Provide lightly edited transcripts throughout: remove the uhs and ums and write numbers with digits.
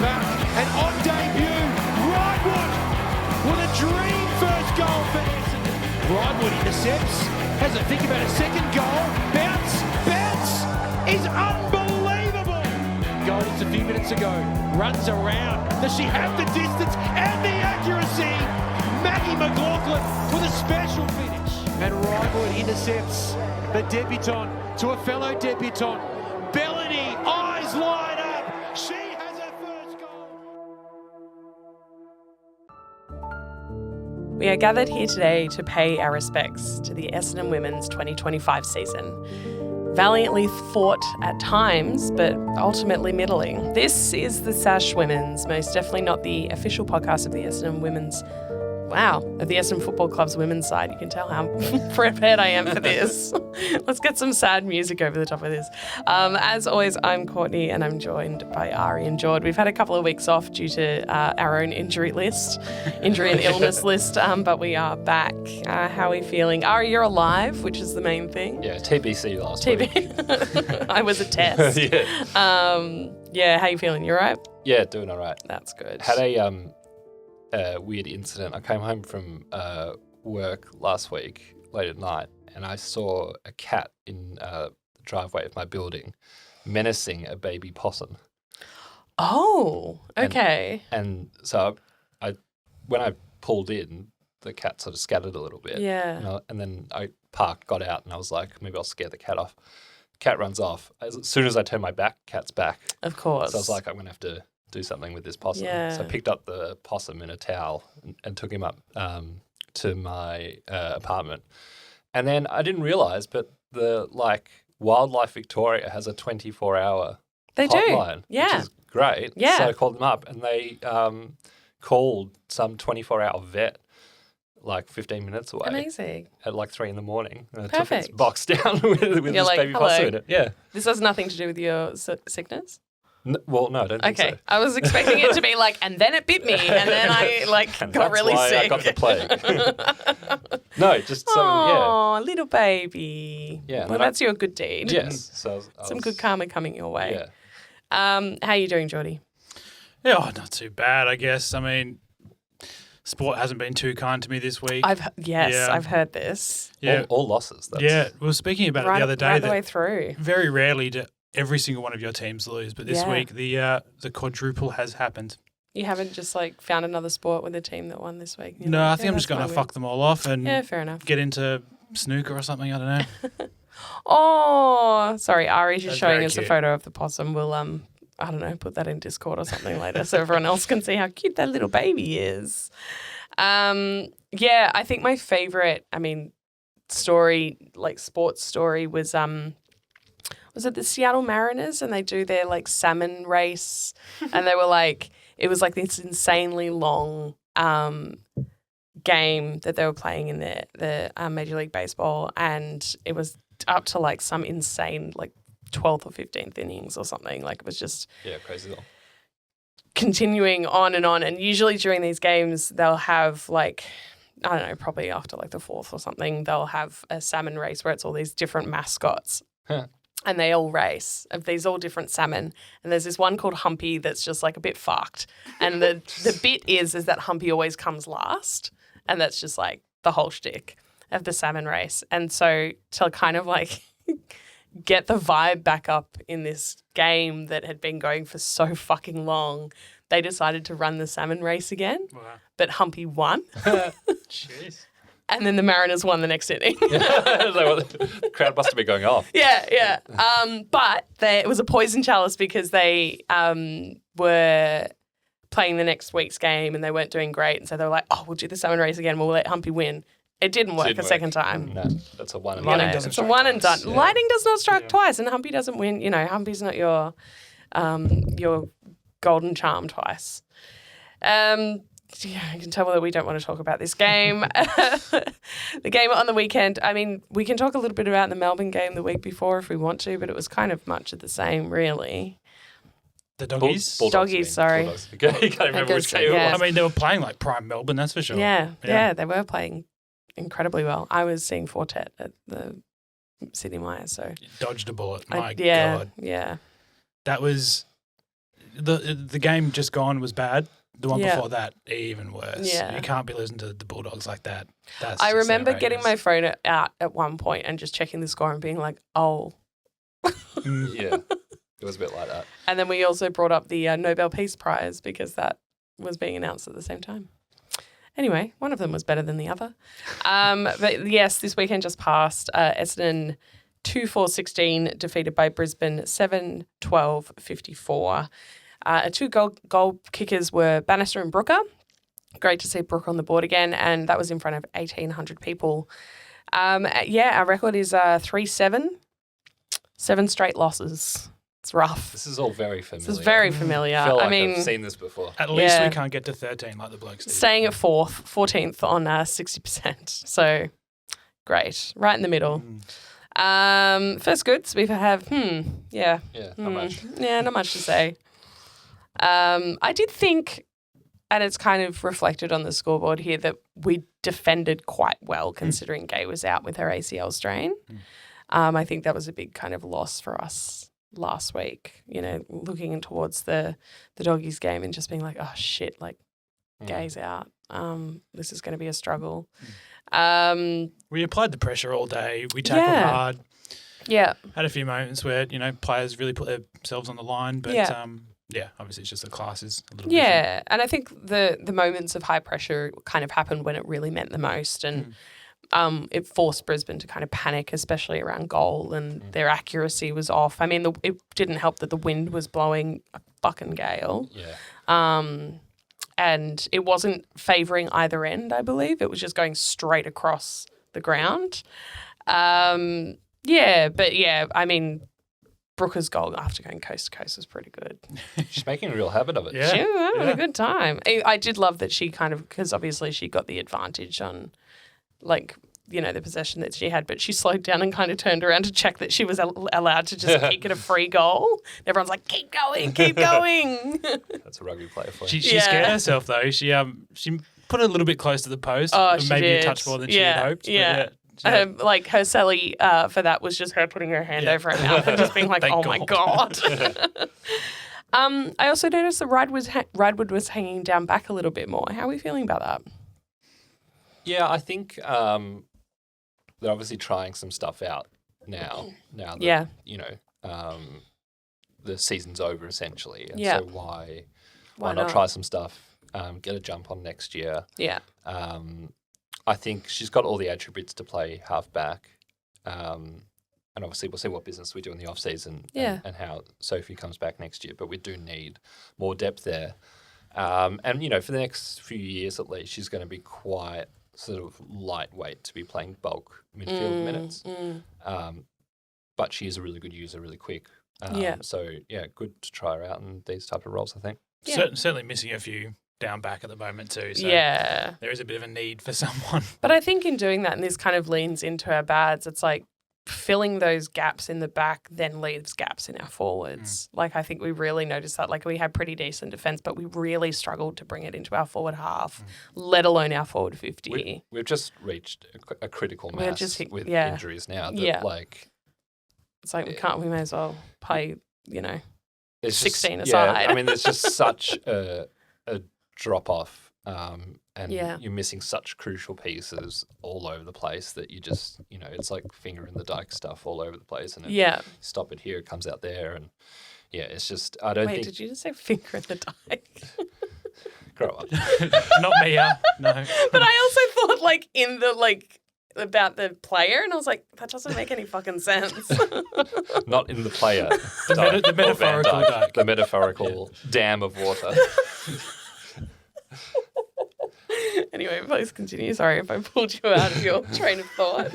back. And on debut, Ridewood with a dream first goal for Essendon. Ridewood intercepts, has a think about a second goal. Bounce is unbelievable. Goal just a few minutes ago. Runs around. Does she have the distance and the accuracy? Maggie McLaughlin with a special finish. And Ridewood intercepts the debutant to a fellow debutant. Bellany, eyes wide up. She has her first goal. We are gathered here today to pay our respects to the Essendon Women's 2025 season. Valiantly fought at times, but ultimately middling. This is the Sash Women's, most definitely not the official podcast of the Essendon Women's. Wow, of the Essendon Football Club's women's side. You can tell how prepared I am for this. Let's get some sad music over the top of this. As always, I'm Courtney and I'm joined by Ari and Jordy. We've had a couple of weeks off due to our own injury and illness list, but we are back. How are we feeling? Ari, you're alive, which is the main thing. Yeah, TBC last week. I was a test. Yeah, how you feeling? You all right? Yeah, doing all right. That's good. Had a weird incident. I came home from work last week late at night and I saw a cat in the driveway of my building menacing a baby possum. Oh, okay. And so when I pulled in, the cat sort of scattered a little bit. Yeah. And then I got out and I was like, maybe I'll scare the cat off. Cat runs off. As soon as I turn my back, cat's back. Of course. So I was like, I'm going to have to do something with this possum. Yeah. So I picked up the possum in a towel and took him up to my apartment. And then I didn't realise, but the Wildlife Victoria has a 24-hour hotline, yeah, which is great. Yeah. So I called them up and they called some 24-hour vet 15 minutes away. Amazing. At 3 a.m. And I took Perfect. this box down with this baby hello. possum in it. Yeah. This has nothing to do with your sickness? Well, no, I don't think Okay. so. I was expecting it to be and then it bit me, and then I And got that's really why sick. I got the plague. No, just some, Oh, little baby. Yeah. Well, that's your good deed. Yes. So Some good karma coming your way. Yeah. How are you doing, Jordy? Yeah, not too bad, I guess. I mean, sport hasn't been too kind to me this week. I've heard this. Yeah, All losses. we were speaking about it the other day. Right the way through. Very rarely do every single one of your teams lose, but this Yeah. week the quadruple has happened. You haven't just found another sport with a team that won this week? No, I think I'm just going to fuck them all off and fair enough. get into snooker or something. I don't know. Oh, sorry, Ari's just That's showing very us a cute. photo of the possum. We'll I don't know, put that in Discord or something later so everyone else can see how cute that little baby is. I think my favorite, story, sports story was it the Seattle Mariners, and they do their salmon race and they were it was this insanely long game that they were playing in the Major League Baseball, and it was up to some insane 12th or 15th innings or something. It was just crazy though. Continuing on, and usually during these games they'll have I don't know, probably after the fourth or something, they'll have a salmon race where it's all these different mascots. Huh. And they all race of these all different salmon. And there's this one called Humpy that's just a bit fucked. And the bit is that Humpy always comes last. And that's just the whole shtick of the salmon race. And so to kind of get the vibe back up in this game that had been going for so fucking long, they decided to run the salmon race again. Wow. But Humpy won. Jeez. And then the Mariners won the next inning. The crowd must have been going off. Yeah. But it was a poison chalice because they were playing the next week's game and they weren't doing great. And so they were like, we'll do the salmon race again. We'll let Humpy win. It didn't work a second time. No, that's a one and Lightning done. doesn't It's a strike one and done. twice. Yeah. Lightning does not strike twice, and Humpy doesn't win. Humpy's not your golden charm twice. I can tell that we don't want to talk about this game. The game on the weekend, we can talk a little bit about the Melbourne game the week before if we want to, but it was kind of much of the same, really. The doggies? Doggies, sorry. Bulldogs. You can't remember which game yeah. it was. I mean, they were playing prime Melbourne, that's for sure. Yeah, they were playing incredibly well. I was seeing Fortet at the Sydney Mire, so You dodged a bullet. My yeah, God. yeah. That was the game just gone was bad. The one Yeah. before that, even worse. Yeah. You can't be losing to the Bulldogs like that. That's I just remember getting my outrageous. phone out at one point and just checking the score and being like, oh. Yeah, it was a bit like that. And then we also brought up the Nobel Peace Prize because that was being announced at the same time. Anyway, one of them was better than the other. But yes, this weekend just passed. Essendon 2-4-16 defeated by Brisbane 7-12-54. Two goal kickers were Bannister and Brooker. Great to see Brooker on the board again, and that was in front of 1,800 people. Our record is 3-7, 7 straight losses. It's rough. This is all very familiar. This is very familiar. I feel like I mean, I've seen this before. At least Yeah. we can't get to 13 like the blokes did. staying at 14th on 60%. So great, right in the middle. First goods we have. Yeah, not much. Yeah, not much to say. I did think, and it's kind of reflected on the scoreboard here, that we defended quite well considering Gay was out with her ACL strain. I think that was a big kind of loss for us last week, you know, looking towards the Doggies game and just being like, oh shit, like Gay's out. This is going to be a struggle. We applied the pressure all day. We tackled hard. Yeah. Had a few moments where, you know, players really put themselves on the line. But, obviously it's just the class is a little different. Yeah, and I think the moments of high pressure kind of happened when it really meant the most, and it forced Brisbane to kind of panic, especially around goal, and their accuracy was off. I mean, it didn't help that the wind was blowing a fucking gale. Yeah. And it wasn't favouring either end, I believe. It was just going straight across the ground. I mean, Brooker's goal after going coast to coast was pretty good. She's making a real habit of it. Yeah. She was having a good time. I did love that she kind of, because obviously she got the advantage on, like, you know, the possession that she had, but she slowed down and kind of turned around to check that she was allowed to just kick it a free goal. Everyone's like, keep going, keep going. That's a rugby player for you. She scared herself though. She put it a little bit close to the post. Oh, she maybe did. a touch more than she had hoped. Yeah. But Like her Sally for that was just her putting her hand over her mouth and just being like, Thank oh my God. I also noticed that Ridewood was hanging down back a little bit more. How are we feeling about that? Yeah, I think they're obviously trying some stuff out now. Now that, you know, the season's over essentially. And so why not try some stuff, get a jump on next year? Yeah. I think she's got all the attributes to play halfback. And obviously we'll see what business we do in the off-season and how Sophie comes back next year. But we do need more depth there. And, you know, for the next few years at least, she's going to be quite sort of lightweight to be playing bulk midfield minutes. But she is a really good user, really quick. So, good to try her out in these type of roles, I think. Yeah. Certainly missing a few down back at the moment too. So there is a bit of a need for someone. But I think in doing that, and this kind of leans into our bads, it's like filling those gaps in the back then leaves gaps in our forwards. Like I think we really noticed that. Like we had pretty decent defence, but we really struggled to bring it into our forward half, let alone our forward 50. We've just reached a critical mass with injuries now. Like it's like we may as well play, you know, 16 just, aside. I mean, there's just such a drop off, and you're missing such crucial pieces all over the place that you just, you know, it's like finger in the dike stuff all over the place, and stop it here, it comes out there, and it's just I don't think. Wait, did you just say finger in the dike? Grow up. Not me, no. But I also thought like in the about the player, and I was like, that doesn't make any fucking sense. Not in the player. The metaphorical dike. The metaphorical dam of water. Anyway, please continue. Sorry if I pulled you out of your train of thought.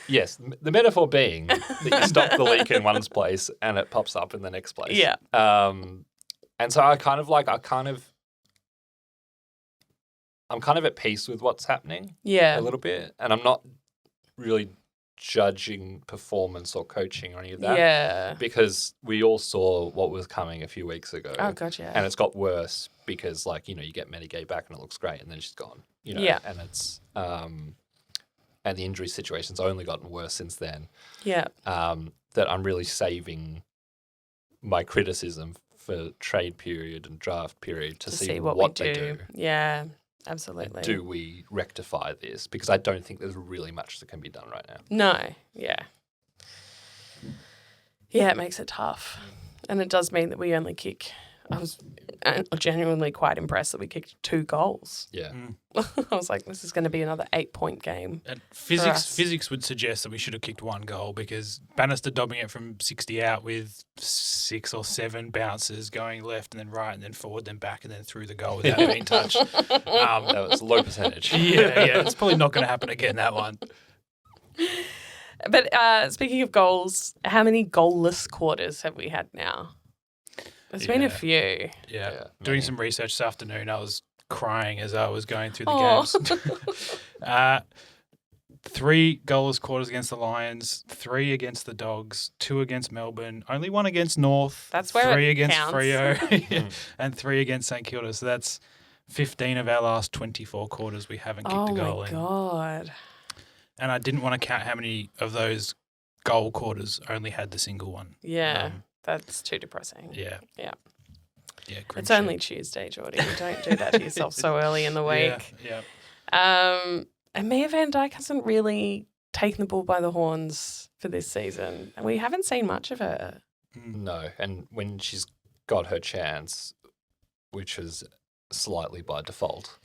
Yes, the metaphor being that you stop the leak in one's place and it pops up in the next place. Yeah. And so I'm kind of at peace with what's happening. Yeah. A little bit. And I'm not really judging performance or coaching or any of that. Yeah. Because we all saw what was coming a few weeks ago. Oh, God, yeah. And it's got worse because, like, you know, you get Medigay back and it looks great and then she's gone. You know? Yeah. And it's and the injury situation's only gotten worse since then. Yeah. That I'm really saving my criticism for trade period and draft period to see what what we they do. Yeah, absolutely. And do we rectify this? Because I don't think there's really much that can be done right now. No, yeah. Yeah, it makes it tough. And it does mean that we only kick. I was genuinely quite impressed that we kicked 2 goals. Yeah. I was like, this is going to be another 8-point game. And physics would suggest that we should have kicked 1 goal because Bannister dobbing it from 60 out with 6 or 7 bounces going left and then right and then forward, then back and then through the goal without being touched. That was low percentage. Yeah. It's probably not going to happen again, that one. But speaking of goals, how many goalless quarters have we had now? There's been a few. Yeah. Doing some research this afternoon, I was crying as I was going through the games. 3 goalless quarters against the Lions, 3 against the Dogs, 2 against Melbourne, only 1 against North. That's where 3 it against counts. Freo, and 3 against St Kilda. So that's 15 of our last 24 quarters we haven't kicked a goal in. Oh, my God. And I didn't want to count how many of those goal quarters only had the single one. Yeah, that's too depressing. Yeah. Yeah. Yeah, It's only Tuesday, Jordy. You don't do that to yourself so early in the week. Yeah. And Mia Van Dijk hasn't really taken the bull by the horns for this season. And we haven't seen much of her. No, and when she's got her chance, which is slightly by default,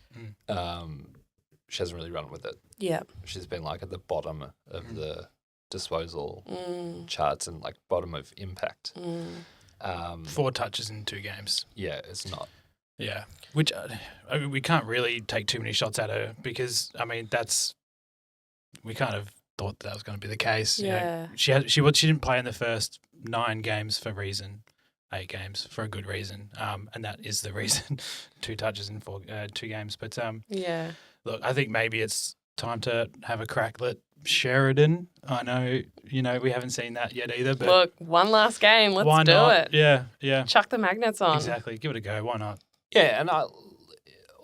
she hasn't really run with it. Yeah. She's been like at the bottom of the disposal charts and like bottom of impact. 4 touches in 2 games. Yeah, it's not. Yeah, which I mean, we can't really take too many shots at her because I mean we kind of thought that was going to be the case. Yeah, you know, she didn't play in the first 9 games for reason, 8 games for a good reason, and that is the reason. 2 touches in 2 games, but yeah. Look, I think maybe it's time to have a crack at Sheridan. I know, we haven't seen that yet either. But look, one last game. Let's why do not? it. Yeah. Chuck the magnets on. Exactly. Give it a go. Why not? Yeah, and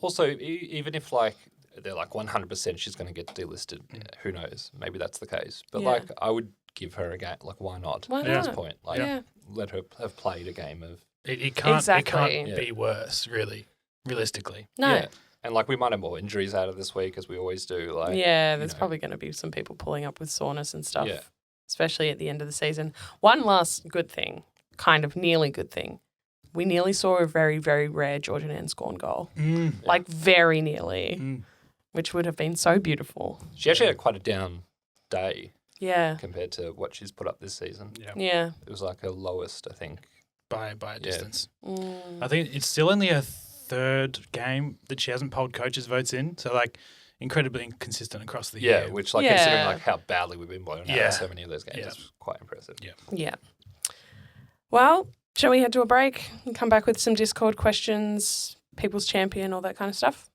also, even if like they're like 100% she's going to get delisted, who knows? Maybe that's the case. But like, I would give her a game. Like, why not? Why at not? this point? Like, let her have played a game of. It can't. Exactly. It can't be worse, really, realistically. No. Yeah. And like, we might have more injuries out of this week as we always do. Like, there's probably going to be some people pulling up with soreness and stuff. Yeah. Especially at the end of the season. One last good thing, kind of nearly good thing. We nearly saw a very, very rare Georgian Anscorn goal. Like, very nearly, which would have been so beautiful. She actually had quite a down day Yeah. compared to what she's put up this season. Yeah. It was like her lowest, I think. By a distance. Mm. I think it's still only her 3rd game that she hasn't polled coaches' votes in. So, like, incredibly inconsistent across the year. Yeah, which, like, considering like how badly we've been blown out in so many of those games, Yeah. is quite impressive. Yeah. Well, shall we head to a break and come back with some Discord questions, People's Champion, all that kind of stuff?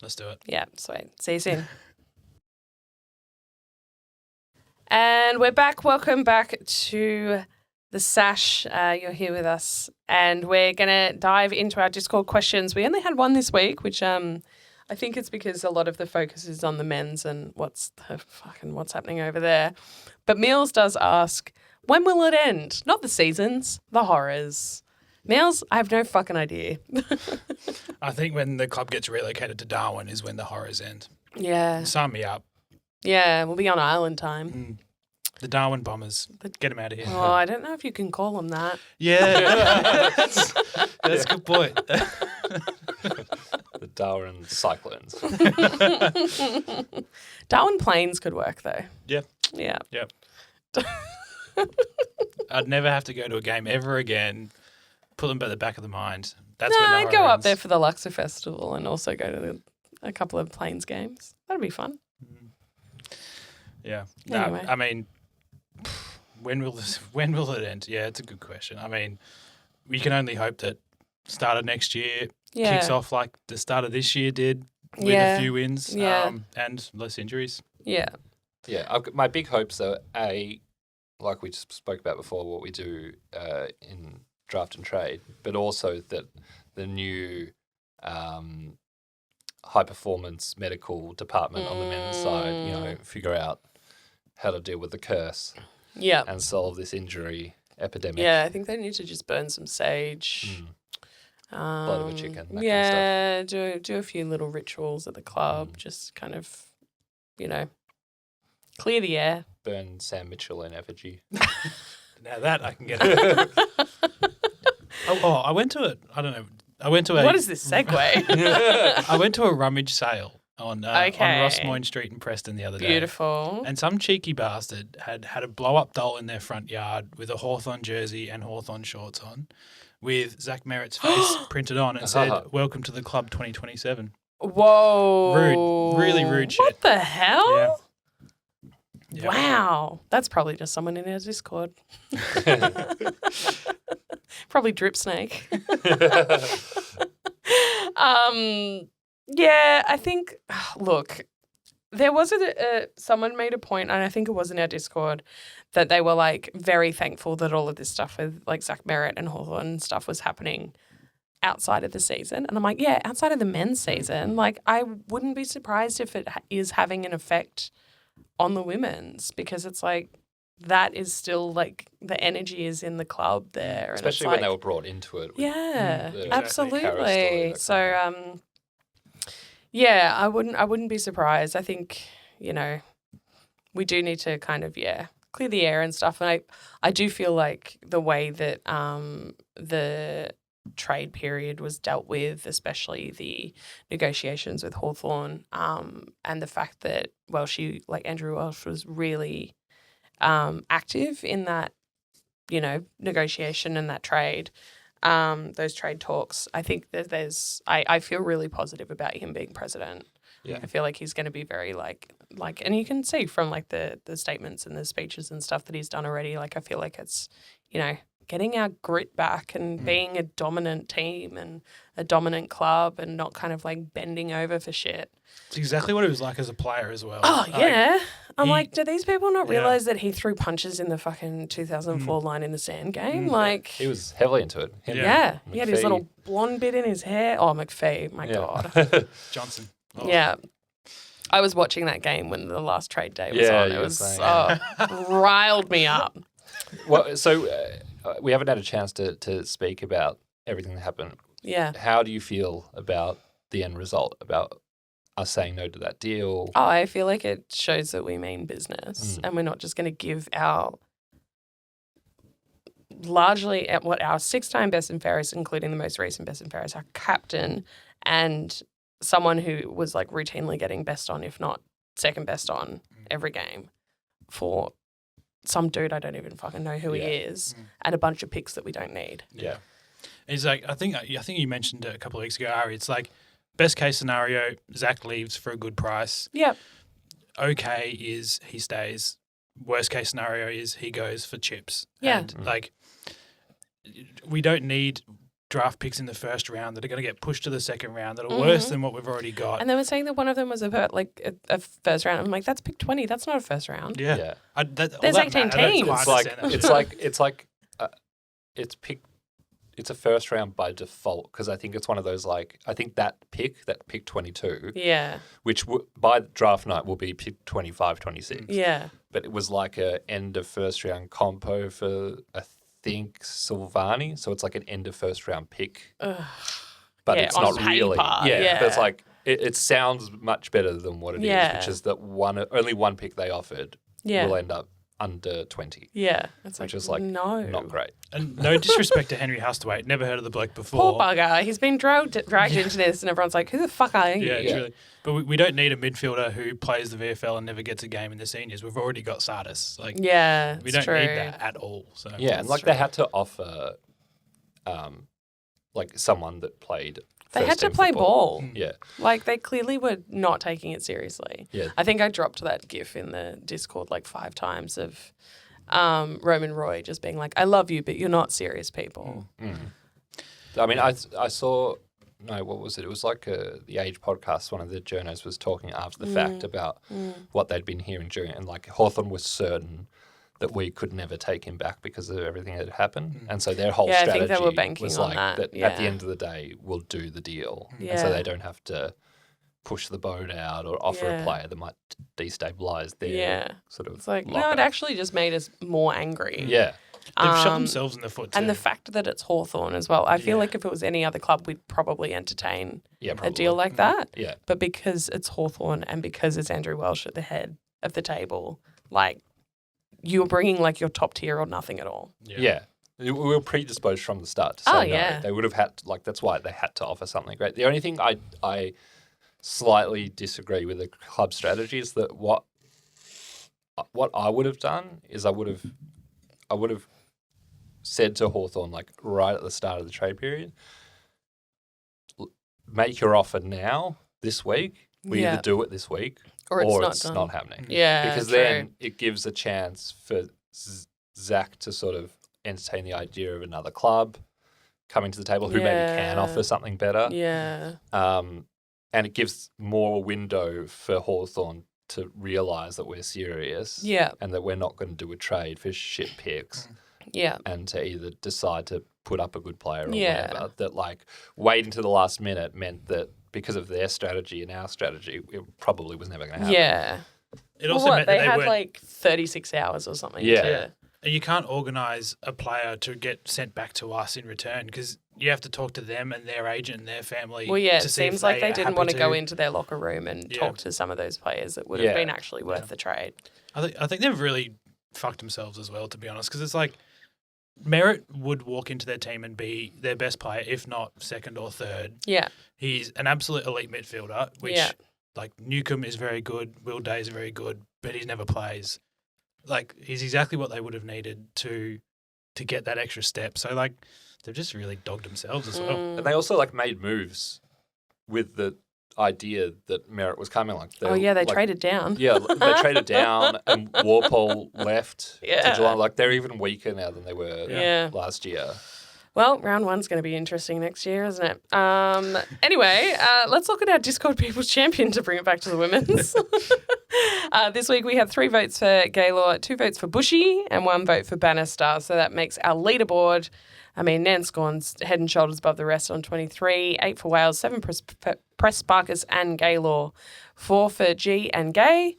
Let's do it. Yeah, sweet. See you soon. And we're back. Welcome back to the Sash. You're here with us. And we're going to dive into our Discord questions. We only had one this week, which I think it's because a lot of the focus is on the men's and what's happening over there. But Meals does ask, when will it end? Not the seasons, the horrors. Meals, I have no fucking idea. I think when the club gets relocated to Darwin is when the horrors end. Yeah. Sign me up. Yeah, we'll be on island time. The Darwin Bombers. Get them out of here. Oh, I don't know if you can call them that. Yeah. That's a good point. The Darwin Cyclones. Darwin Plains could work though. Yeah. Yeah. Yep. I'd never have to go to a game ever again. Put them by the back of the mind. That's when the I'd horror go up ends. there for the Luxor Festival and also go to a couple of Plains games. That'd be fun. Yeah. Anyway. No, I mean, when will it end? Yeah, it's a good question. I mean, we can only hope that start of next year kicks off like the start of this year did with a few wins and less injuries. Yeah. Yeah, my big hopes are, like we just spoke about before, what we do in draft and trade, but also that the new high-performance medical department on the men's side, figure out how to deal with the curse Yeah. and solve this injury epidemic. Yeah, I think they need to just burn some sage. Blood of a chicken, that yeah, do a few little rituals at the club, just kind of, clear the air. Burn Sam Mitchell in effigy. Now that I can get it. I went to it. I don't know. I went to a. What is this segue? I went to a rummage sale on Rossmoyne Street in Preston the other day. Beautiful. And some cheeky bastard had a blow-up doll in their front yard with a Hawthorn jersey and Hawthorn shorts on, with Zach Merritt's face printed on and said, "Welcome to the club 2027." Whoa. Rude. Really rude shit. What the hell? Yeah. Wow. That's probably just someone in our Discord. Probably Drip Snake. Yeah, I think, look, there was someone made a point, and I think it was in our Discord, that they were like very thankful that all of this stuff with like Zach Merritt and Hawthorn and stuff was happening outside of the season. And I'm like, yeah, outside of the men's season, like I wouldn't be surprised if it is having an effect on the women's, because it's like that is still like the energy is in the club there. Especially when they were brought into it. Yeah, the absolutely. So, yeah, I wouldn't be surprised. I think, we do need to kind of, clear the air and stuff. And I do feel like the way that the trade period was dealt with, especially the negotiations with Hawthorn, and the fact that, Andrew Welsh was really active in that, negotiation and that trade, those trade talks. I think that I feel really positive about him being president. Yeah. I feel like he's going to be very and you can see from like the statements and the speeches and stuff that he's done already. Like I feel like it's, getting our grit back and being a dominant team and a dominant club and not kind of like bending over for shit. It's exactly what it was like as a player as well. Oh, yeah. I'm like, do these people not realise that he threw punches in the fucking 2004 line in the sand game? Like, he was heavily into it. Yeah. He had his little blonde bit in his hair. Oh, McPhee, my God. Johnson. Oh. Yeah. I was watching that game when the last trade day was on. It was riled me up. Well, so we haven't had a chance to speak about everything that happened. Yeah. How do you feel about the end result, about us saying no to that deal? Oh, I feel like it shows that we mean business and we're not just going to give our largely at what our 6-time best and fairest, including the most recent best and fairest, our captain and someone who was like routinely getting best on, if not second best on every game, for some dude I don't even fucking know who he is, and a bunch of picks that we don't need. Yeah. It's like, I think you mentioned it a couple of weeks ago, Ari. It's like best case scenario, Zach leaves for a good price. Yep. Okay is he stays. Worst case scenario is he goes for chips. Yeah. And like, we don't need draft picks in the first round that are going to get pushed to the second round that are worse than what we've already got. And they were saying that one of them was a first round. I'm like, that's pick 20. That's not a first round. Yeah. There's 18 teams. It's a first round by default, because I think it's one of those I think that pick 22, which by draft night will be pick 25, 26. Yeah. But it was like a end of first round compo for I think Silvani, so it's like an end of first round pick. But it's not really. But it's like it sounds much better than what it is, which is that only one pick they offered will end up under 20. Yeah. It's which is not great. And no disrespect to Henry Hustwaite, never heard of the bloke before. Poor bugger. He's been dragged into this and everyone's like, who the fuck are you? Yeah, truly. But we don't need a midfielder who plays the VFL and never gets a game in the seniors. We've already got Sardis. We don't need that at all. So yeah, and they had to offer someone that played. They had to play ball. Yeah. They clearly were not taking it seriously. Yeah. I think I dropped that GIF in the Discord 5 times of Roman Roy just being like, I love you, but you're not serious people. I mean, I saw, what was it? It was the Age podcast, one of the journos was talking after the fact about what they'd been hearing during it. And Hawthorn was certain that we could never take him back because of everything that had happened. And so their whole strategy I think they were banking was on that. At the end of the day, we'll do the deal. Yeah. And so they don't have to push the boat out or offer a player that might destabilise their sort of it's no, it actually just made us more angry. Yeah. They've shot themselves in the foot too. And the fact that it's Hawthorn as well. I feel like if it was any other club, we'd probably entertain a deal like that. Yeah. But because it's Hawthorn and because it's Andrew Welsh at the head of the table, like, you're bringing like your top tier or nothing at all. Yeah. We were predisposed from the start to say no. They would have had to, that's why they had to offer something great. The only thing I slightly disagree with the club strategy is that what I would have done is I would have said to Hawthorn, like, right at the start of the trade period, make your offer now, this week. We either do it this week or it's not happening. Yeah, because then it gives a chance for Zach to sort of entertain the idea of another club coming to the table who maybe can offer something better. Yeah. And it gives more window for Hawthorn to realise that we're serious and that we're not going to do a trade for shit picks and to either decide to put up a good player or whatever. That, like, waiting to the last minute meant that because of their strategy and our strategy, it probably was never going to happen. Yeah. It also meant they that had like 36 hours or something. Yeah. And you can't organise a player to get sent back to us in return because you have to talk to them and their agent and their family. Well, yeah, it seems like they didn't want to go into their locker room and talk to some of those players that would have been actually worth the trade. I think they've really fucked themselves as well, to be honest, because it's like Merritt would walk into their team and be their best player, if not second or third. Yeah. He's an absolute elite midfielder, which, like, Newcombe is very good, Will Day is very good, but he never plays. Like, he's exactly what they would have needed to get that extra step. So, like, they've just really dogged themselves as well. And they also, like, made moves with the idea that Merritt was coming. Like, they traded down. Yeah, they traded down and Warpole left to Geelong. Like, they're even weaker now than they were last year. Well, round one's going to be interesting next year, isn't it? Anyway, let's look at our Discord People's Champion to bring it back to the women's. This week we have 3 votes for Gaylor, 2 votes for Bushy, and 1 vote for Bannister. So that makes our leaderboard. I mean, Nanscorn's head and shoulders above the rest on 23, 8 for Wales, 7 Press Sparkus and Gaylor, 4 for G and Gay,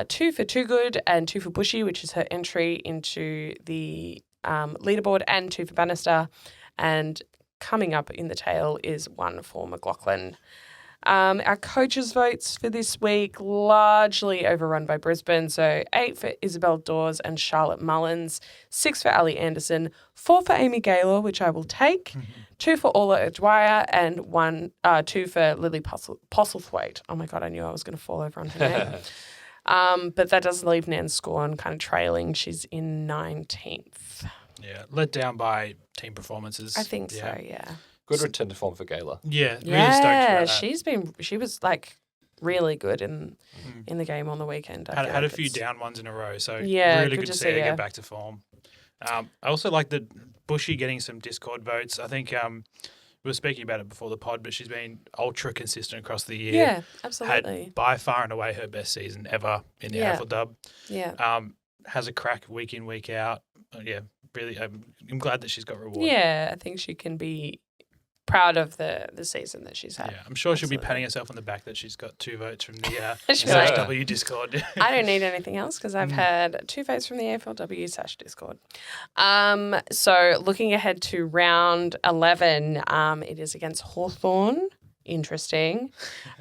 2 for Too Good and 2 for Bushy, which is her entry into the leaderboard, and 2 for Bannister. And coming up in the tail is 1 for McLaughlin. Our coaches' votes for this week largely overrun by Brisbane. So 8 for Isabel Dawes and Charlotte Mullins, 6 for Ali Anderson, 4 for Amy Gaylor, which I will take, 2 for Orla Dwyer, and 2 for Lily Postlethwaite. Oh my God, I knew I was going to fall over on her name. But that does leave Nan Scorn kind of trailing. She's in 19th. Yeah, let down by team performances. I think so, yeah. Good return to form for Gaylor. Yeah, really stoked for that. She was like really good in the game on the weekend. Had a few down ones in a row, so really good to see her get back to form. I also like the Bushy getting some Discord votes. I think we were speaking about it before the pod, but she's been ultra consistent across the year. Yeah, absolutely. Had by far and away her best season ever in the AFLW. Yeah. Has a crack week in, week out. Really, I'm glad that she's got rewarded. Yeah, I think she can be proud of the season that she's had. Yeah, I'm sure she'll be patting herself on the back that she's got 2 votes from the AFLW Discord. I don't need anything else because I've had 2 votes from the AFLW Sash Discord. So looking ahead to round 11, it is against Hawthorn. Interesting.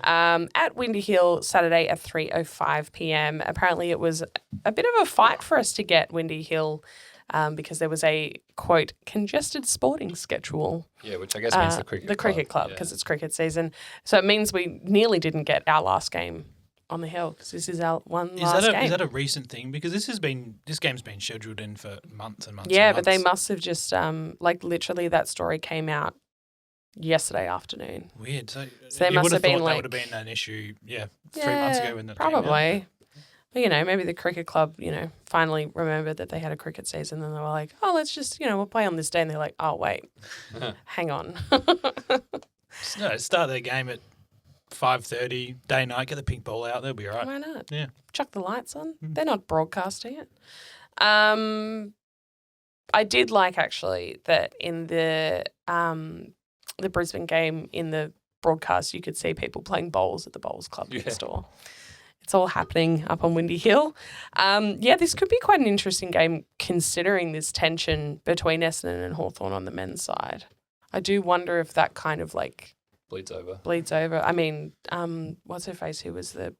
At Windy Hill, Saturday at 3:05 p.m. Apparently it was a bit of a fight for us to get Windy Hill because there was a, quote, congested sporting schedule. Yeah, which I guess means the cricket club because it's cricket season. So it means we nearly didn't get our last game on the hill because this is our last game. Is that a recent thing? Because this game's been scheduled in for months and months. Yeah, but they must have just literally that story came out yesterday afternoon. Weird. So they must have been that would have been an issue. 3 months ago when that probably. Came out. But, maybe the cricket club, finally remembered that they had a cricket season and they were like, oh, let's just, we'll play on this day. And they're like, oh, wait, hang on. Start their game at 5:30, day, night, get the pink ball out. They'll be all right. Why not? Yeah. Chuck the lights on. They're not broadcasting it. I did like, actually, that in the Brisbane game in the broadcast, you could see people playing bowls at the bowls club next door. It's all happening up on Windy Hill. This could be quite an interesting game considering this tension between Essendon and Hawthorn on the men's side. I do wonder if that kind of bleeds over. I mean, what's her face? Who was the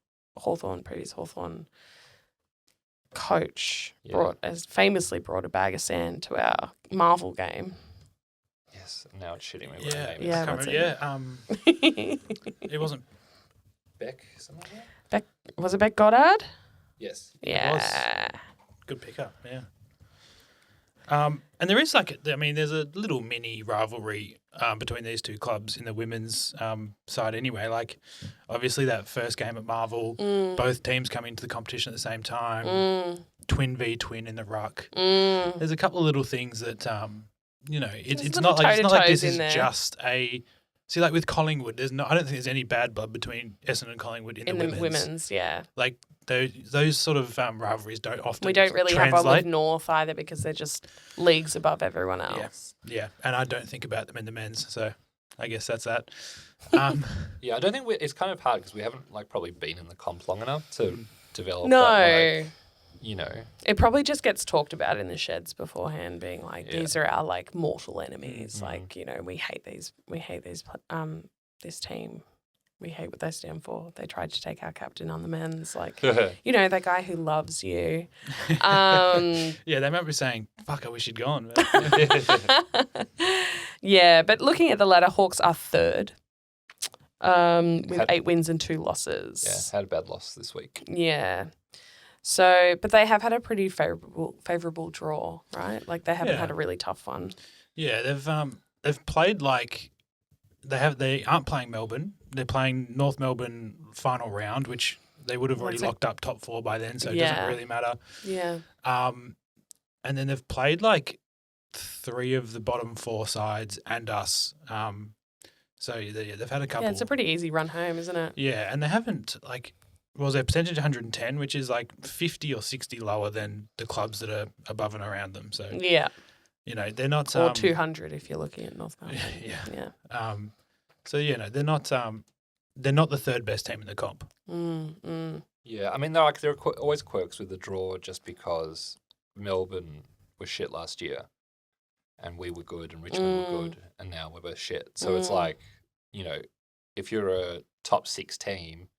previous Hawthorn coach? Famously brought a bag of sand to our Marvel game. Yes, now it's shitting me. It wasn't Beck, something like that? Was it Beck Goddard? Yes. Yeah. It was. Good pickup, yeah. And there is there's a little mini rivalry between these two clubs in the women's side anyway. Obviously that first game at Marvel, both teams come into the competition at the same time, twin v twin in the ruck. There's a couple of little things that, it's not like this is just a... See, with Collingwood, I don't think there's any bad blood between Essendon and Collingwood in the women's. Yeah. Those sort of rivalries don't often We don't really translate. have one with North either because they're just leagues above everyone else. Yeah, and I don't think about them in the men's, so I guess that's that. I don't think it's kind of hard because we haven't probably been in the comp long enough to develop. No. That, It probably just gets talked about in the sheds beforehand, being these are our mortal enemies. We hate this team. We hate what they stand for. They tried to take our captain on the men's. That guy who loves you. They might be saying, fuck, I wish he'd gone. Yeah, but looking at the ladder, Hawks are third with 8 wins and 2 losses. Yeah, had a bad loss this week. Yeah. So, but they have had a pretty favourable draw, right? They haven't had a really tough one. Yeah, they've played they aren't playing Melbourne. They're playing North Melbourne final round, which they would have already locked up top 4 by then, so it doesn't really matter. Yeah. And then they've played 3 of the bottom 4 sides and us. So they've had a couple. Yeah, it's a pretty easy run home, isn't it? Yeah, and they haven't their percentage 110, which is 50 or 60 lower than the clubs that are above and around them. So yeah, they're not or 200 if you're looking at North Melbourne. Yeah. They're not the third best team in the comp. Yeah, I mean there are always quirks with the draw just because Melbourne was shit last year, and we were good, and Richmond were good, and now we're both shit. So it's if you're a top 6 team,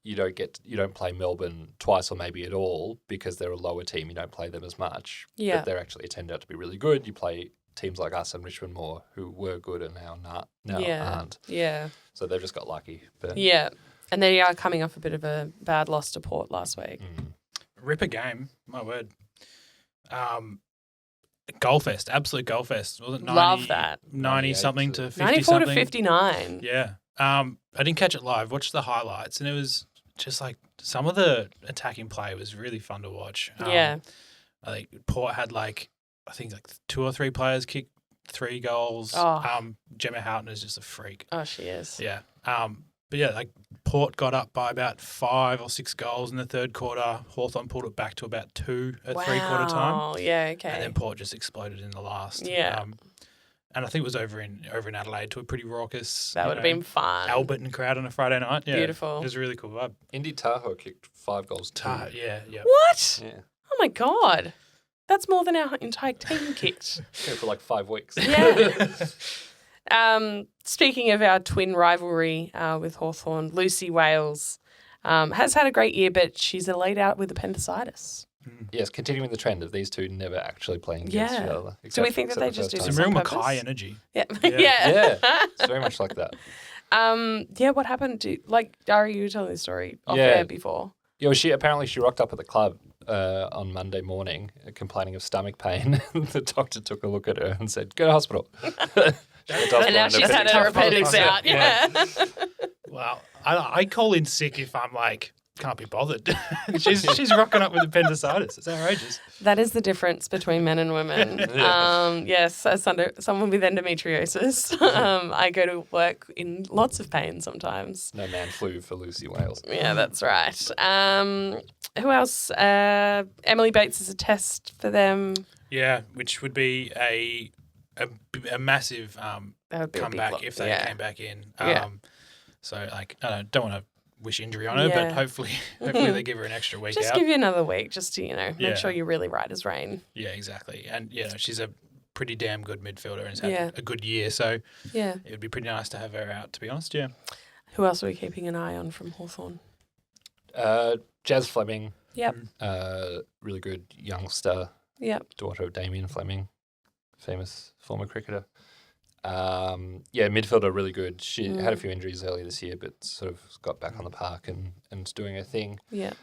you don't play Melbourne twice or maybe at all because they're a lower team. You don't play them as much. Yeah. But they're actually turned out to be really good. You play teams like us and Richmond more who were good and now aren't. Yeah. So they've just got lucky. But yeah. And they are coming off a bit of a bad loss to Port last week. Ripper game, my word. Goalfest, absolute goalfest. Wasn't 90, love that. 90 something to 50 94 something. to 59. Yeah. I didn't catch it live. Watched the highlights, and it was just some of the attacking play was really fun to watch. Yeah. I think Port had 2 or 3 players kick 3 goals. Oh. Gemma Houghton is just a freak. Oh, she is. Yeah. But yeah, Port got up by about 5 or 6 goals in the third quarter. Hawthorn pulled it back to about 2 at 3/4 time. Oh, yeah, okay. And then Port just exploded in the last. Yeah. And I think it was over in Adelaide to a pretty raucous. That would have been fun. Alberton crowd on a Friday night. Yeah, beautiful. It was a really cool vibe. Indy Tahoe kicked 5 goals too. Yeah. What? Yeah. Oh my God. That's more than our entire team kicked. Yeah, for 5 weeks. Yeah. Speaking of our twin rivalry with Hawthorn, Lucy Wales has had a great year, but she's laid out with appendicitis. Yes, continuing the trend of these two never actually playing against each other. Do we think that they just do this this Some real on purpose? Mackay energy. Yeah. Yeah, it's very much like that. What happened to Ari? You were telling the story off air before. Yeah, well, she rocked up at the club on Monday morning complaining of stomach pain. The doctor took a look at her and said, "Go to hospital." And now she's had her appendix out. Yeah. Wow. I call in sick if I'm can't be bothered. she's rocking up with appendicitis. It's outrageous. That is the difference between men and women. Yes, as someone with endometriosis, I go to work in lots of pain sometimes. No man flu for Lucy Wales. Yeah, that's right. Who else? Emily Bates is a test for them. Yeah, which would be a massive That would be a big comeback block. if they came back in. Yeah. So I don't want to wish injury on her, but hopefully they give her an extra week just out. Give you another week, just to make sure you're really right as rain. Yeah, exactly. And she's a pretty damn good midfielder and has had a good year, so it would be pretty nice to have her out, to be honest. Yeah. Who else are we keeping an eye on from Hawthorn? Jazz Fleming. Yep. Really good youngster. Yep. Daughter of Damien Fleming, famous former cricketer. Midfielder, really good. She had a few injuries earlier this year, but sort of got back on the park and doing her thing. Yeah.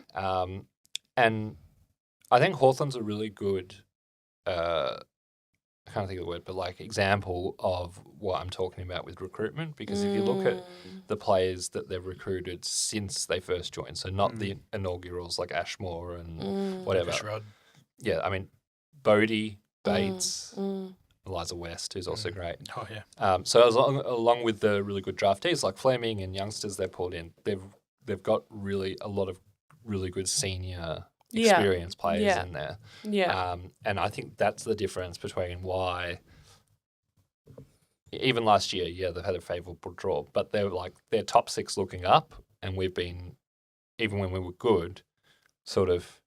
And I think Hawthorn's a really good, I can't think of the word, but like example of what I'm talking about with recruitment. Because if you look at the players that they've recruited since they first joined, so not the inaugurals like Ashmore and whatever. Fishrod. Yeah, I mean, Bodie, Bates, Eliza West, who's also great. Oh, yeah. So along with the really good draftees like Fleming and youngsters they've pulled in, they've got a lot of really good senior experienced players in there. Yeah. And I think that's the difference between why even last year, they've had a favourable draw, but they're top six looking up, and we've been, even when we were good, sort of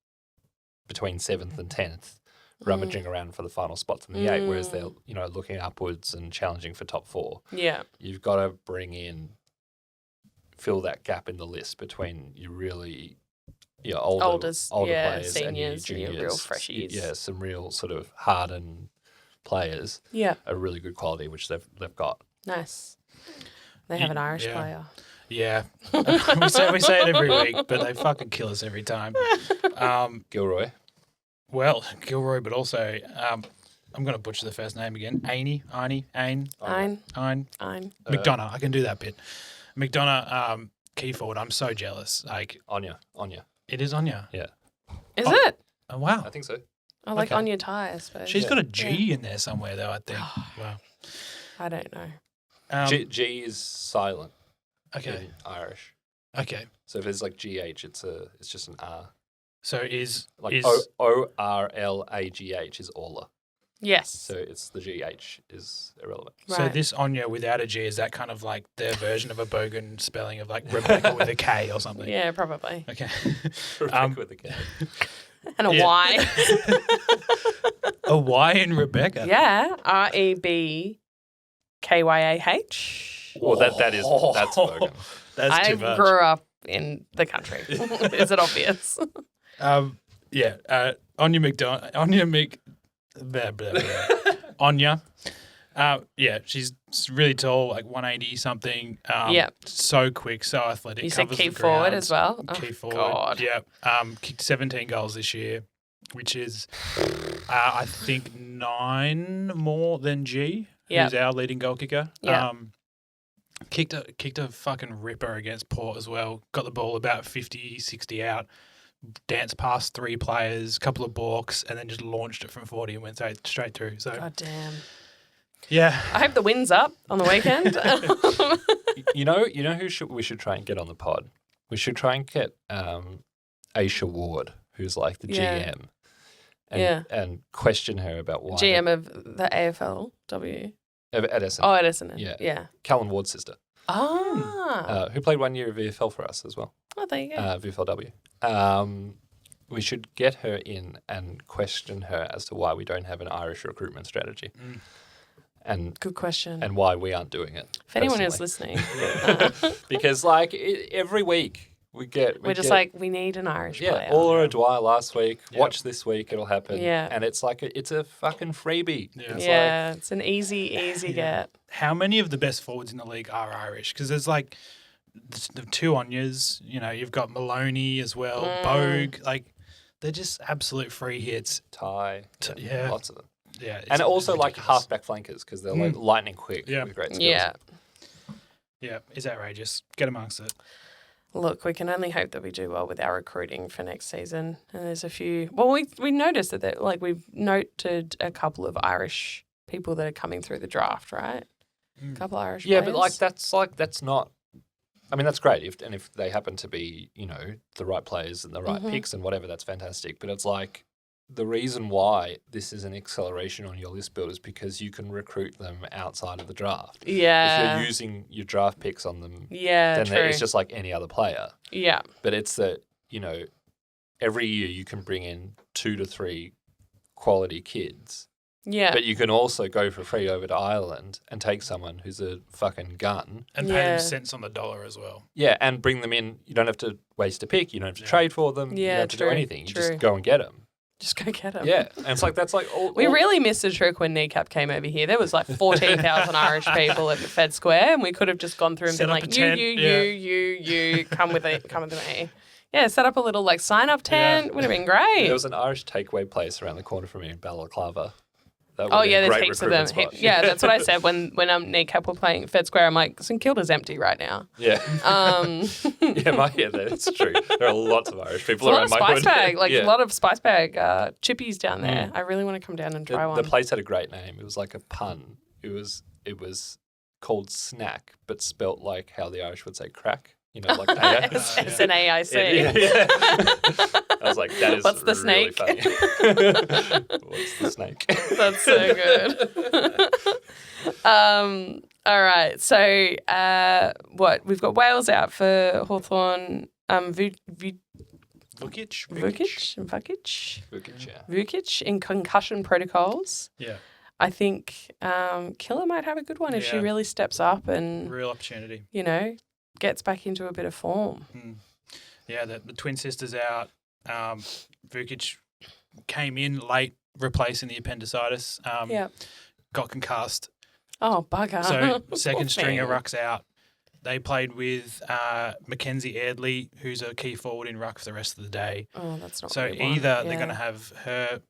between 7th and 10th, rummaging around for the final spots in the 8, whereas they're, looking upwards and challenging for top 4. Yeah. You've got to fill that gap in the list between your really older players seniors, and your juniors. Your real freshies. Yeah, some real sort of hardened players. Yeah. A really good quality, which they've got. Nice. They have an Irish player. Yeah. we say it every week, but they fucking kill us every time. Gilroy. Well, Gilroy, but also I'm going to butcher the first name again. Aine. McDonough. I can do that bit. McDonough, key forward. I'm so jealous. Like Anya. It is Anya. Yeah. Is it? Oh, wow. I think so. I like Anya Ty, I suppose. She's got a G in there somewhere, though, I think. Wow. I don't know. G is silent. Okay. In Irish. Okay. So if there's like GH, it's just an R. So is ORLAGH is Orla. Yes. So it's the GH is irrelevant. Right. So this Anya without a G, is that kind of like their version of a bogan spelling of like Rebecca with a K or something? Yeah, probably. Okay. Rebecca with a K. And a Y. A Y in Rebecca? Yeah. REBKYAH. Well, that's bogan. That's too I much. grew up in the country. Is it obvious? Anya McDonald. Blah, blah, blah. Anya. She's really tall, like 180 something. So quick, so athletic. You said covers key the forward ground. as well? Key forward. God. Yeah. Kicked 17 goals this year, which is, I think, 9 more than G, who's our leading goal kicker. Yeah. Kicked a fucking ripper against Port as well. Got the ball about 50, 60 out. Danced past 3 players, couple of balks, and then just launched it from 40 and went straight through. So, God damn. Yeah. I hope the wind's up on the weekend. You know who we should try and get on the pod? We should try and get Aisha Ward, who's like the GM, and question her about why GM of the AFLW. At Essendon. Oh, at Essendon. Yeah. Callan Ward's sister. Who played 1 year of VFL for us as well. Oh, there you go. VFLW. We should get her in and question her as to why we don't have an Irish recruitment strategy. And good question. And why we aren't doing it. If anyone is listening. Because every week we're just like, we need an Irish player. Yeah, Orla Dwyer last week. Yep. Watch this week, it'll happen. Yeah. And it's like, it's a fucking freebie. Yeah, it's an easy get. How many of the best forwards in the league are Irish? Because there's like the 2 Onyas, you've got Maloney as well, Bogue, like they're just absolute free hits. Ty, lots of them. Yeah, and also ridiculous. like halfback flankers because they're like lightning quick with great skills. Yeah, it's outrageous. Get amongst it. Look, we can only hope that we do well with our recruiting for next season. And there's a few. Well, we noticed that we've noted a couple of Irish people that are coming through the draft, right? A couple of Irish players. But that's not. I mean, that's great if they happen to be the right players and the right picks and whatever. That's fantastic. But it's like the reason why this is an acceleration on your list build is because you can recruit them outside of the draft. Yeah. If you're using your draft picks on them, Yeah, then it's just like any other player. Yeah. But it's that, every year you can bring in 2 to 3 quality kids. Yeah. But you can also go for free over to Ireland and take someone who's a fucking gun. And pay them cents on the dollar as well. Yeah, and bring them in. You don't have to waste a pick. You don't have to trade for them. You don't have to do anything. You just go and get them. Just go get them. Yeah, and it's like that's like all. We really missed a trick when Kneecap came over here. There was like 14,000 Irish people at the Fed Square, and we could have just gone through and been like, you, come with me. Yeah, set up a little like sign up tent. Would have been great. There was an Irish takeaway place around the corner from me in Balaclava. There's heaps of them. Yeah, that's what I said when Kneecap were playing Fed Square. I'm like, St Kilda's empty right now. Yeah. That's true. There are lots of Irish people around my hood. A lot of spice bag chippies down there. I really want to come down and try one. The place had a great name. It was like a pun. It was called Snack, but spelt like how the Irish would say crack. Like SNAIC. I was like, that is What's the really snake? Funny. What's the snake? That's so good. All right. So we've got Wales out for Hawthorn. Vukic in concussion protocols. Yeah. I think Killer might have a good one if she really steps up and real opportunity. Gets back into a bit of form. Yeah, the twin sisters out. Vukic came in late, replacing the appendicitis. Got concussed. Oh, bugger. So second stringer ruck's out. They played with Mackenzie Airley, who's a key forward in ruck for the rest of the day. Oh, that's not so really either they're going to have her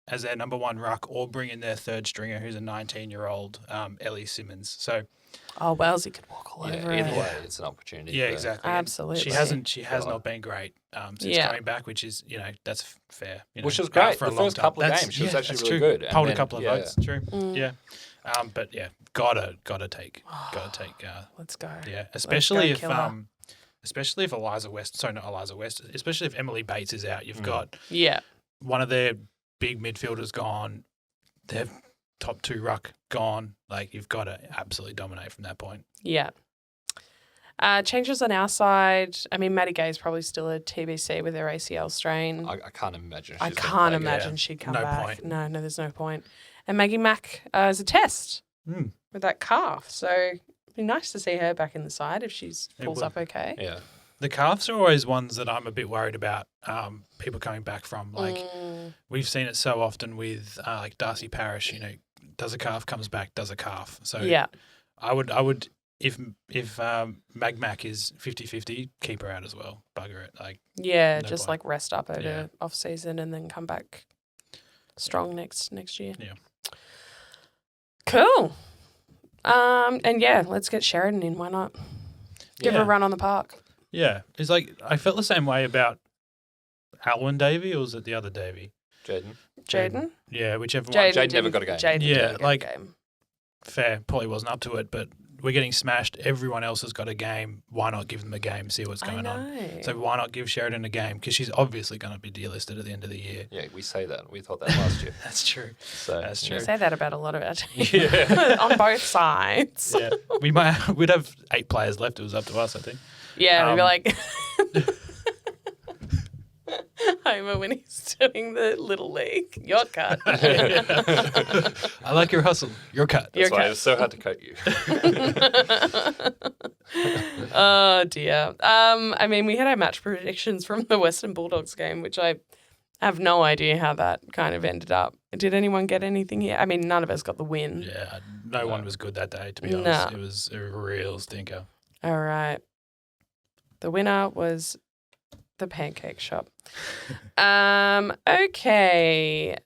as their number one ruck or bring in their third stringer, who's a 19-year-old Ellie Simmons. So. Oh, Wellsy could walk all over either it. way, it's an opportunity. Yeah, exactly. Absolutely. She has not been great since coming back, which is, that's fair. Which was great for the first couple of games. She was actually really good. Pulled a couple of votes. True. Yeah. But gotta take. Let's go. Yeah, especially if Eliza West. Sorry, not Eliza West. Especially if Emily Bates is out, you've got one of their big midfielders gone. Their top 2 ruck gone. Like, you've got to absolutely dominate from that point. Yeah. Changes on our side. I mean, Maddie Gay's probably still a TBC with her ACL strain. I can't imagine. She'd come back. No, there's no point. And Maggie Mack is a test with that calf. So it'd be nice to see her back in the side if she pulls up okay. Yeah. The calves are always ones that I'm a bit worried about people coming back from. Like, we've seen it so often with like Darcy Parish, does a calf, comes back, does a calf. So I would if Mag Mac is 50-50, keep her out as well. Bugger it. Like like rest up over off season and then come back strong next year. Yeah. Cool. Let's get Sheridan in. Why not? Give her a run on the park. Yeah. It's like I felt the same way about Alwyn Davey, or was it the other Davey? Jaden? Yeah, whichever one. Jaden never got a game. Fair. Probably wasn't up to it, but we're getting smashed. Everyone else has got a game. Why not give them a game, see what's going on? So why not give Sheridan a game? Because she's obviously going to be delisted at the end of the year. Yeah, we say that. We thought that last year. That's true. That's true. We say that about a lot of our teams on both sides. Yeah, we'd have 8 players left. It was up to us, I think. Yeah, we'd be like... Homer when he's doing the Little League. Your cut. I like your hustle. Your cut. That's why it was so hard to coat you. Oh, dear. We had our match predictions from the Western Bulldogs game, which I have no idea how that kind of ended up. Did anyone get anything here? I mean, none of us got the win. Yeah, no one was good that day, to be honest. It was a real stinker. All right. The winner was the Pancake Shop. Okay.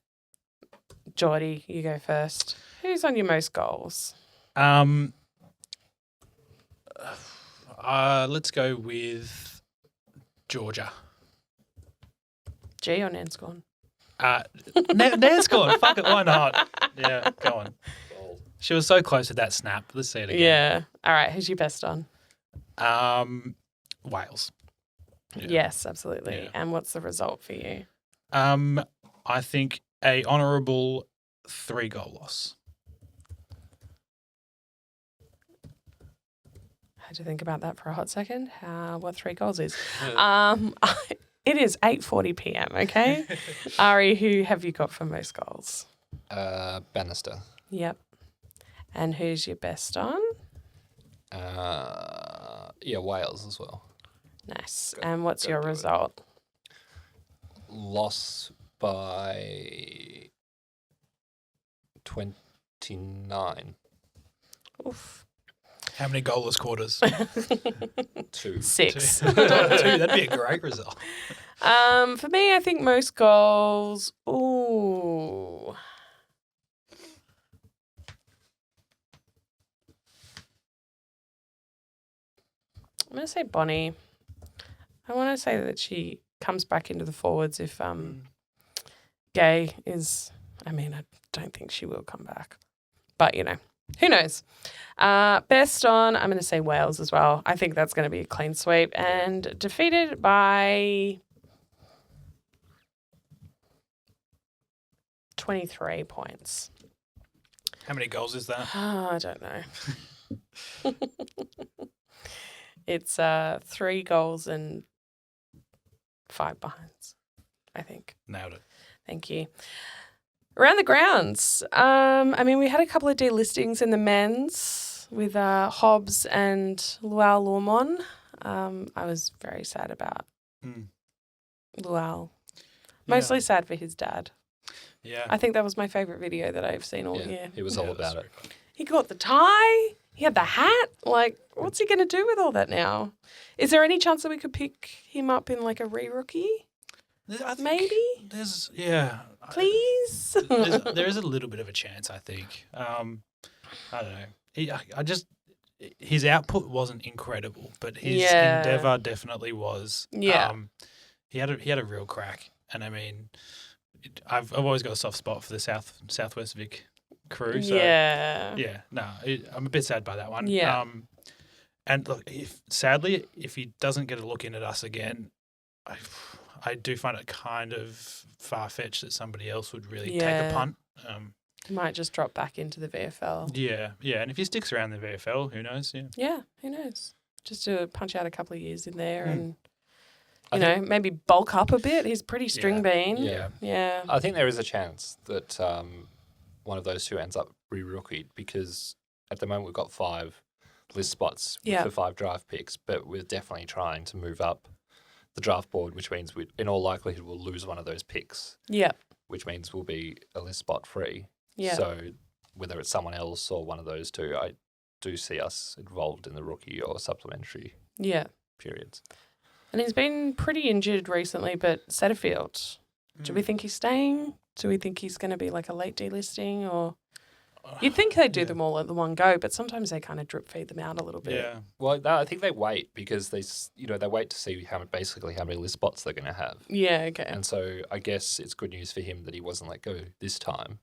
Jordy, you go first. Who's on your most goals? Let's go with Georgia. G or Nanscorn? Nanscorn. Fuck it, why not? Yeah, go on. She was so close to that snap. Let's see it again. Yeah. All right, who's your best on? Wales. Yeah. Yes, absolutely. Yeah. And what's the result for you? I think a honourable 3-goal loss. I had to think about that for a hot second. What 3 goals is? Yeah. It is 8:40 p.m. Okay, Ari, who have you got for most goals? Bannister. Yep. And who's your best on? Wales as well. Nice. And what's your result? Loss by 29. Oof. How many goalless quarters? 2. 6. 2. That'd be a great result. For me, I think most goals. Ooh. I'm going to say Bonnie. I want to say that she comes back into the forwards if Gay is. I mean, I don't think she will come back. But, who knows? Best on, I'm going to say Wales as well. I think that's going to be a clean sweep. And defeated by 23 points. How many goals is that? I don't know. It's 3 goals and 5 behinds, I think. Nailed it. Thank you. Around the grounds, we had a couple of delistings in the men's with Hobbs and Luau Lormon. I was very sad about Luau. Mostly sad for his dad. Yeah. I think that was my favourite video that I've seen all year. He was all about it. He got the tie. He had the hat. Like, what's he going to do with all that now? Is there any chance that we could pick him up in like a re-rookie? Maybe? Please? There is a little bit of a chance, I think. I don't know. His output wasn't incredible, but his endeavour definitely was. Yeah. He had a real crack, and I mean, I've always got a soft spot for the Southwest Vic crew. So I'm a bit sad by that one. Yeah. And look, sadly, if he doesn't get a look in at us again, I do find it kind of far-fetched that somebody else would really take a punt. He might just drop back into the VFL. Yeah. And if he sticks around the VFL, who knows? Yeah, who knows? Just to punch out a couple of years in there and, maybe bulk up a bit. He's pretty string bean. Yeah. I think there is a chance that one of those two ends up re-rookied because at the moment we've got 5 list spots for 5 draft picks, but we're definitely trying to move up the draft board, which means we, in all likelihood, we'll lose one of those picks. Yeah. Which means we'll be a list spot free. Yeah. So whether it's someone else or one of those two, I do see us involved in the rookie or supplementary periods. And he's been pretty injured recently, but Setterfield, do we think he's staying? Do we think he's going to be like a late delisting or... You'd think they'd do them all at the one go, but sometimes they kind of drip feed them out a little bit. Yeah. Well, no, I think they wait because they wait to see how many list spots they're going to have. Yeah, okay. And so I guess it's good news for him that he wasn't let go this time.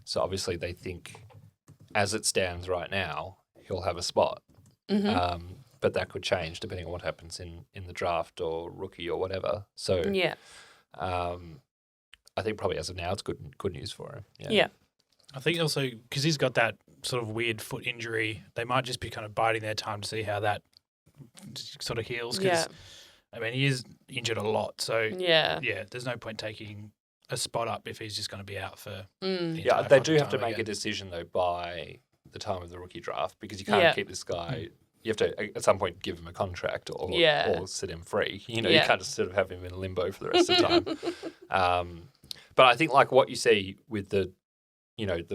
So obviously they think, as it stands right now, he'll have a spot. Mm-hmm. But that could change depending on what happens in the draft or rookie or whatever. So I think probably as of now it's good news for him. Yeah. I think also because he's got that sort of weird foot injury, they might just be kind of biding their time to see how that sort of heals. Because, I mean, he is injured a lot. So, there's no point taking a spot up if he's just going to be out for the entire they do have to time make again. a decision, though, by the time of the rookie draft because you can't keep this guy. You have to, at some point, give him a contract or set him free. You can't just sort of have him in limbo for the rest of the time. But I think, like, what you see with the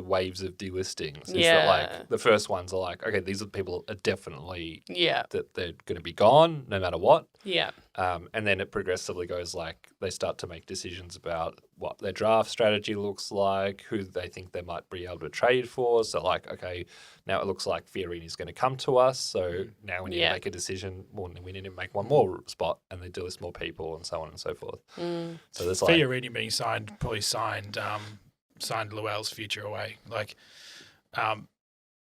waves of delistings is that, like, the first ones are like, okay, these are people are definitely that they're going to be gone no matter what. Yeah. And then it progressively goes like they start to make decisions about what their draft strategy looks like, who they think they might be able to trade for. So, like, okay, now it looks like Fiorini's going to come to us. So now we need to make a decision. Well, we need to make one more spot and they delist more people and so on and so forth. So there's like Fiorini being signed, probably signed Luell's future away. Like,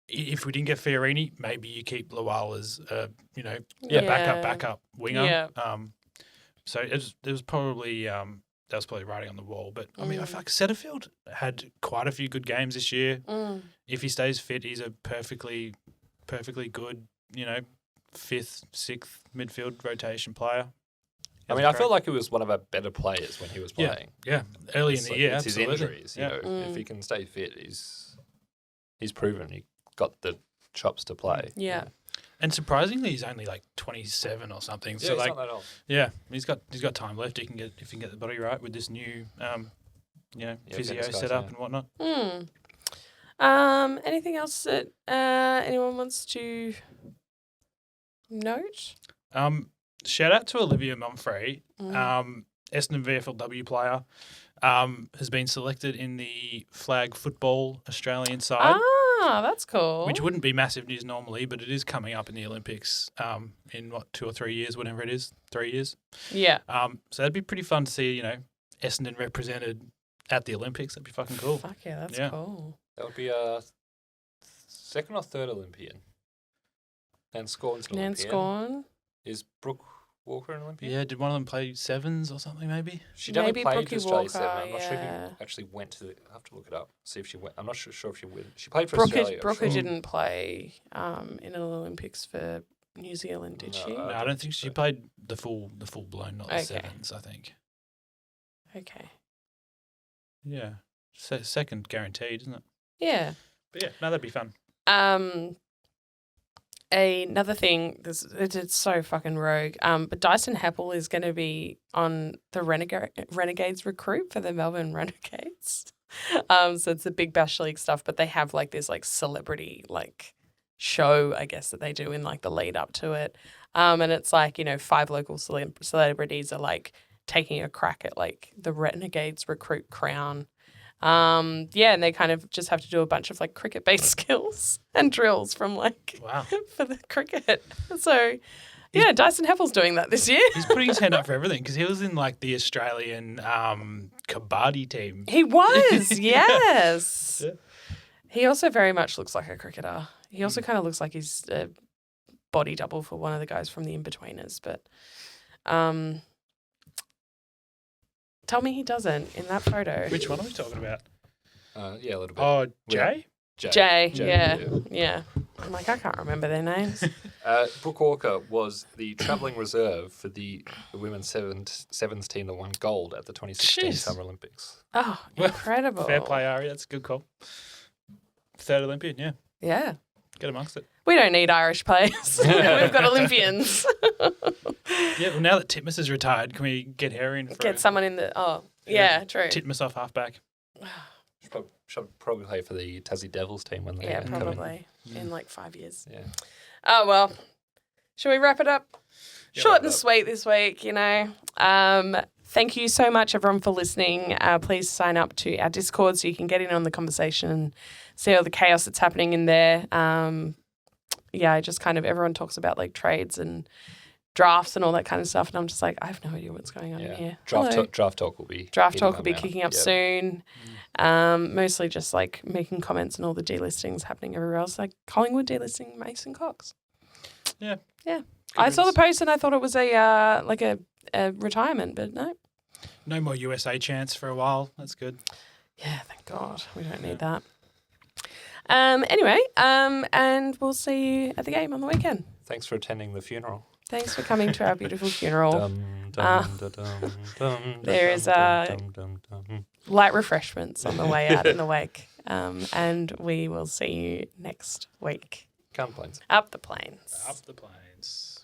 if we didn't get Fiorini, maybe you keep Luell as a backup winger. Yeah. So it was probably that was probably writing on the wall. But, I mean, I feel like Setterfield had quite a few good games this year. If he stays fit, he's a perfectly good, 5th, 6th midfield rotation player. I mean, I felt like he was one of our better players when he was playing. Yeah. Early in the year, it's absolutely. his injuries. You know, if he can stay fit, he's proven he got the chops to play. Yeah. And surprisingly, he's only like 27 or something. Yeah, so he's not that old. Yeah, he's got time left. If he can get the body right with this new, physio setup and whatnot. Anything else that anyone wants to note? Shout out to Olivia Mumfrey, Essendon VFLW player, has been selected in the flag football Australian side. Ah, that's cool. Which wouldn't be massive news normally, but it is coming up in the Olympics in 2 or 3 years, whatever it is, 3 years. Yeah. So that'd be pretty fun to see, Essendon represented at the Olympics. That'd be fucking cool. Fuck yeah, that's cool. That would be a 2nd or 3rd Olympian. And Scorn's an Olympian. Scorn. Is Brooke Walker an Olympian? Yeah, did one of them play sevens or something maybe? She definitely played Brookie for Australia Walker, 7. I'm not sure if he actually went to I have to look it up, see if she went. I'm not sure if she went. She played for Australia. Brooker didn't play in an Olympics for New Zealand, did she? No, I don't think she played the full blown, not the sevens, I think. Okay. Yeah. Second guaranteed, isn't it? Yeah. But yeah, no, that'd be fun. Another thing, it's so fucking rogue. But Dyson Heppel is going to be on the Renegades recruit for the Melbourne Renegades. So it's the Big Bash League stuff, but they have like this like celebrity like show, I guess, that they do in like the lead up to it. And it's like 5 local celebrities are like taking a crack at like the Renegades recruit crown. And they kind of just have to do a bunch of like cricket-based skills and drills from like for the cricket. So, Dyson Heffels doing that this year. He's putting his hand up for everything because he was in like the Australian kabaddi team. He was, yes. Yeah. He also very much looks like a cricketer. He also kind of looks like he's a body double for one of the guys from the In-Betweeners, but tell me he doesn't in that photo. Which one are we talking about? Yeah, a little bit. Oh, Jay? Jay, yeah. I'm like, I can't remember their names. Brooke Walker was the travelling reserve for the women's sevens team that won gold at the 2016 Summer Olympics. Oh, incredible. Fair play, Ari. That's a good call. 3rd Olympian, yeah. Yeah. Get amongst it. We don't need Irish players. We've got Olympians. Yeah, well, now that Titmus is retired, can we get her in? Get someone in the... Oh, yeah, true. Titmus off halfback. Should probably play for the Tassie Devils team when they probably in like 5 years. Yeah. Oh, well. Shall we wrap it up? Short and sweet this week, Thank you so much, everyone, for listening. Please sign up to our Discord so you can get in on the conversation and see all the chaos that's happening in there. Just kind of everyone talks about like trades and drafts and all that kind of stuff, and I'm just like, I have no idea what's going on in here. Draft talk will be kicking up soon. Mostly just like making comments and all the delistings happening everywhere else, like Collingwood delisting Mason Cox. Yeah. I saw the post and I thought it was a retirement, but no. No more USA chance for a while. That's good. Yeah, thank God. We don't need that. Anyway, and we'll see you at the game on the weekend. Thanks for attending the funeral. Thanks for coming to our beautiful funeral. There is light refreshments on the way out in the wake. And we will see you next week. Can't planes. Up the plains. Up the plains.